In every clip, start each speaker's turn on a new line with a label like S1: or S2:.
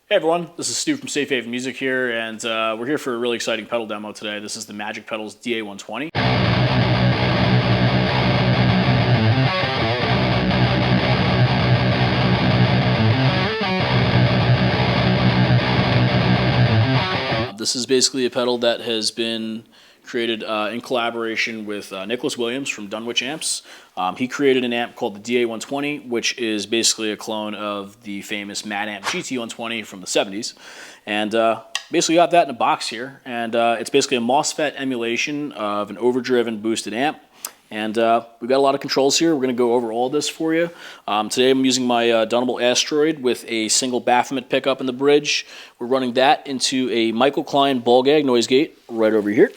S1: Hey everyone, this is Stu from Safe Haven Music here, and we're here for a really exciting pedal demo today. This is the Magic Pedals DA-120. This is basically a pedal that has been created in collaboration with Nicholas Williams from Dunwich Amps. He created an amp called the DA-120, which is basically a clone of the famous Mad Amp GT-120 from the 70s. And basically got that in a box here. And it's basically a MOSFET emulation of an overdriven boosted amp. And we've got a lot of controls here. We're going to go over all this for you. Today I'm using my Dunable Asteroid with a single Baphomet pickup in the bridge. We're running that into a Michael Klein ball gag noise gate right over here.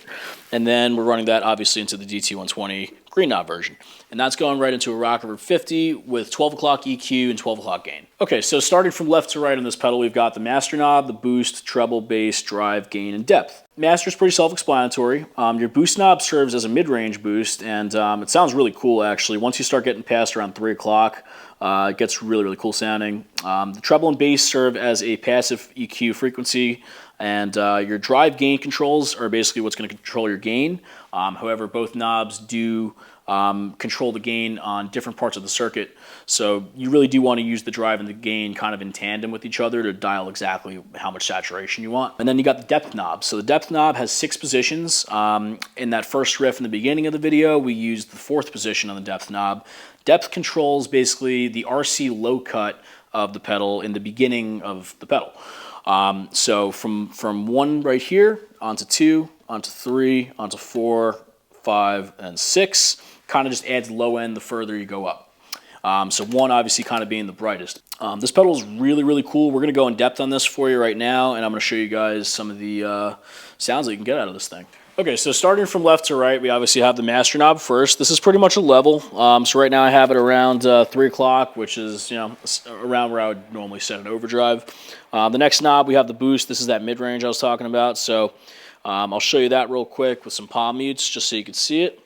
S1: And then we're running that obviously into the DT-120 green knob version. And that's going right into a Rockerford 50 with 12 o'clock EQ and 12 o'clock gain. Okay, so starting from left to right on this pedal, we've got the master knob, the boost, treble, bass, drive, gain, and depth. Master is pretty self-explanatory. Your boost knob serves as a mid-range boost, and it sounds really cool actually. Once you start getting past around 3 o'clock, it gets really, really cool sounding. The treble and bass serve as a passive EQ frequency, and your drive gain controls are basically what's going to control your gain. However, both knobs do control the gain on different parts of the circuit, so you really do want to use the drive and the gain kind of in tandem with each other to dial exactly how much saturation you want. And then you got the depth knob. So the depth knob has 6 positions. In that first riff in the beginning of the video, we used the 4th position on the depth knob. Depth controls basically the RC low cut of the pedal in the beginning of the pedal. So from 1 right here onto 2, onto 3, onto 4, 5, and 6, kind of just adds low end the further you go up. So 1 obviously kind of being the brightest. This pedal is really, really cool. We're going to go in depth on this for you right now, and I'm going to show you guys some of the sounds that you can get out of this thing. Okay, so starting from left to right, we obviously have the master knob first. This is pretty much a level. So right now I have it around 3 o'clock, which is, around where I would normally set an overdrive. The next knob, we have the boost. This is that mid-range I was talking about. So I'll show you that real quick with some palm mutes just so you can see it.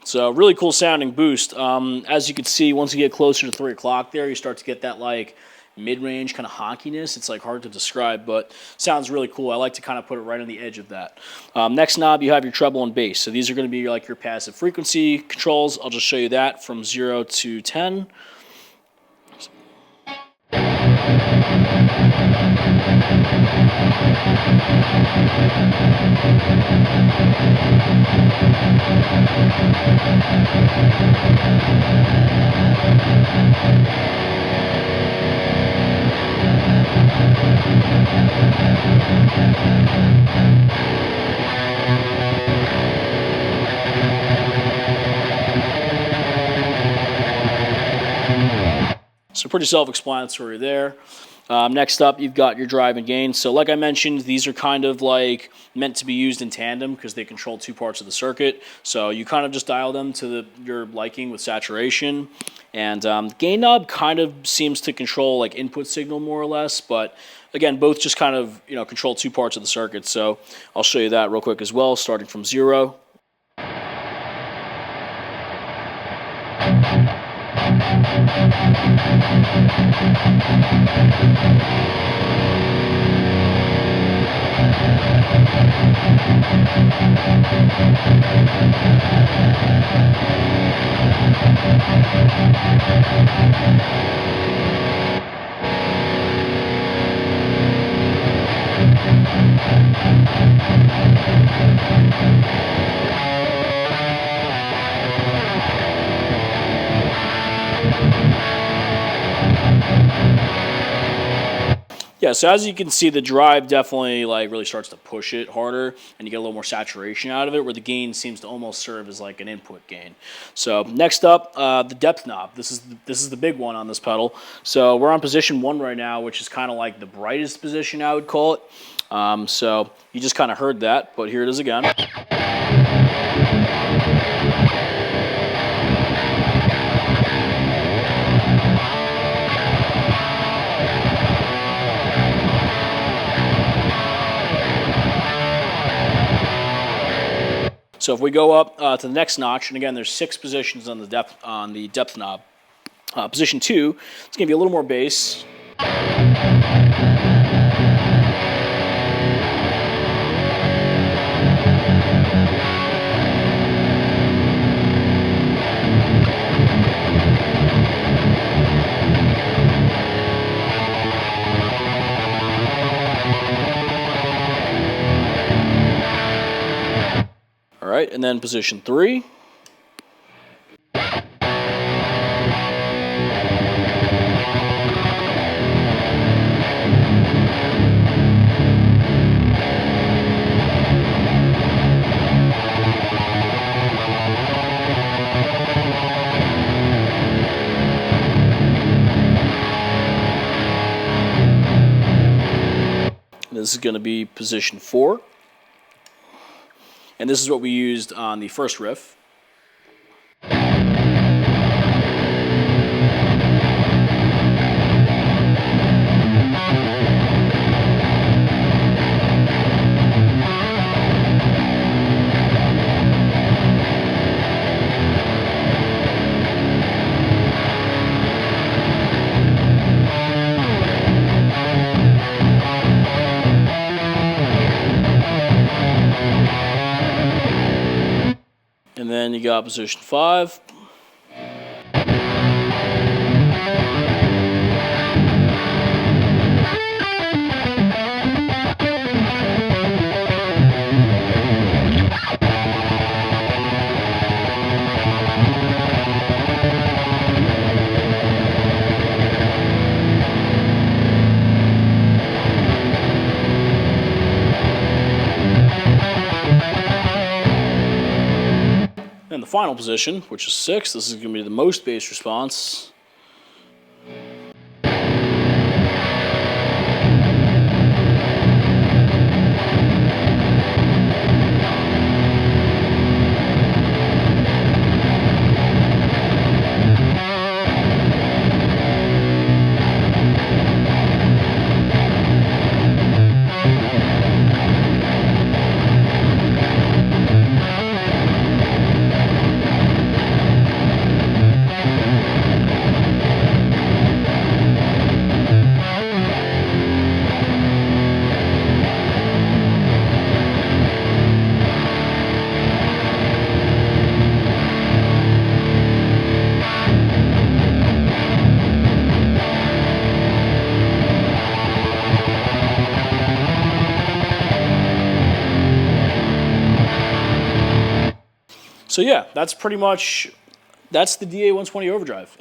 S1: So really cool sounding boost. As you can see, once you get closer to 3 o'clock there, you start to get that like mid-range kind of honkiness. It's like hard to describe, but sounds really cool. I like to kind of put it right on the edge of that. Next knob, you have your treble and bass. So these are going to be like your passive frequency controls. I'll just show you that from 0 to 10. So pretty self-explanatory there. Next up, you've got your drive and gain. So like I mentioned, these are kind of like meant to be used in tandem because they control 2 parts of the circuit. So you kind of just dial them to your liking with saturation. And the gain knob kind of seems to control like input signal more or less. But again, both just kind of control 2 parts of the circuit. So I'll show you that real quick as well, starting from 0. Yeah, so as you can see, the drive definitely like really starts to push it harder, and you get a little more saturation out of it, where the gain seems to almost serve as like an input gain. So next up, the depth knob. This is the big one on this pedal. So we're on position 1 right now, which is kind of like the brightest position, I would call it. So you just kind of heard that, but here it is again. So if we go up to the next notch, and again, there's 6 positions on the depth knob. Position 2, it's going to be a little more bass. All right, and then position 3. This is going to be position 4. And this is what we used on the first riff. And then you got position 5. And the final position, which is 6, this is going to be the most bass response. So yeah, that's pretty much, that's the DA-120 Overdrive.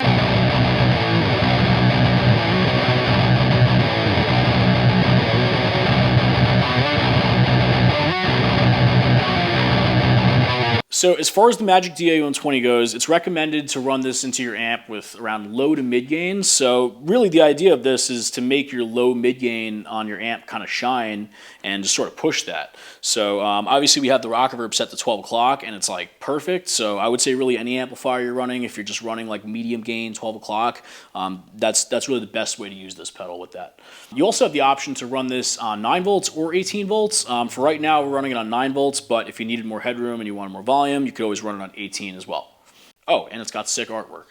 S1: So as far as the Magic DA-120 goes, it's recommended to run this into your amp with around low to mid gains. So really the idea of this is to make your low mid gain on your amp kind of shine and just sort of push that. So obviously we have the rock reverb set to 12 o'clock and it's like perfect. So I would say really any amplifier you're running, if you're just running like medium gain 12 o'clock, that's really the best way to use this pedal with that. You also have the option to run this on 9 volts or 18 volts. For right now we're running it on 9 volts, but if you needed more headroom and you wanted more volume, you could always run it on 18 as well. Oh, and it's got sick artwork.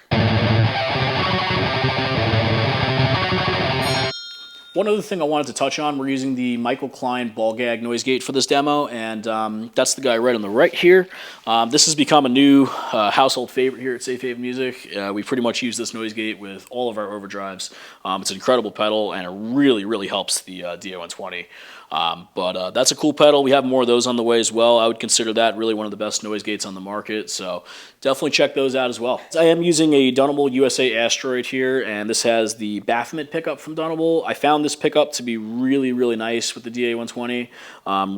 S1: One other thing I wanted to touch on, we're using the Michael Klein ball gag noise gate for this demo, and that's the guy right on the right here. This has become a new household favorite here at Safe Haven Music. We pretty much use this noise gate with all of our overdrives. It's an incredible pedal, and it really, really helps the DA-120. But that's a cool pedal. We have more of those on the way as well. I would consider that really one of the best noise gates on the market, so definitely check those out as well. I am using a Dunable USA Asteroid here, and this has the Baphomet pickup from Dunable. I found this this pickup to be really, really nice with the DA-120.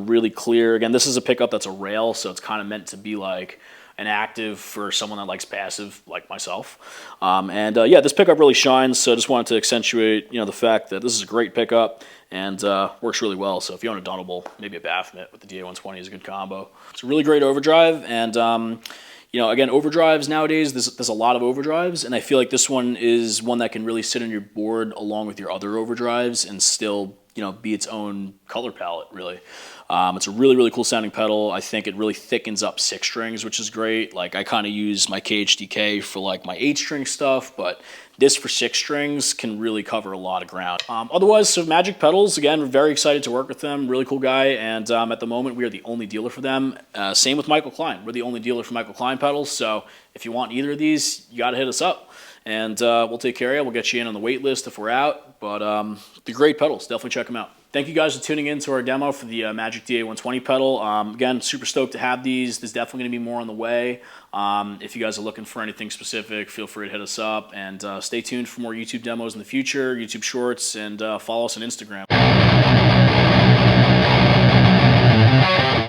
S1: Really clear. Again, this is a pickup that's a rail, so it's kind of meant to be like an active for someone that likes passive like myself. Yeah, this pickup really shines, so I just wanted to accentuate, the fact that this is a great pickup and works really well. So if you own a Dunnable, maybe a Baphomet with the DA-120 is a good combo. It's a really great overdrive, and again, overdrives nowadays, there's a lot of overdrives, and I feel like this one is one that can really sit on your board along with your other overdrives and still, be its own color palette, really. It's a really, really cool sounding pedal. I think it really thickens up 6 strings, which is great. Like, I kind of use my KHDK for like my 8-string stuff, but this for 6 strings can really cover a lot of ground. Otherwise, so Magic Pedals, again, we're very excited to work with them. Really cool guy, and at the moment, we are the only dealer for them. Same with Michael Klein. We're the only dealer for Michael Klein pedals, so if you want either of these, you got to hit us up, and we'll take care of you. We'll get you in on the wait list if we're out, but the great pedals. Definitely check them out. Thank you guys for tuning in to our demo for the Magic DA-120 pedal. Again, super stoked to have these. There's definitely going to be more on the way. If you guys are looking for anything specific, feel free to hit us up, and stay tuned for more YouTube demos in the future, YouTube Shorts, and follow us on Instagram.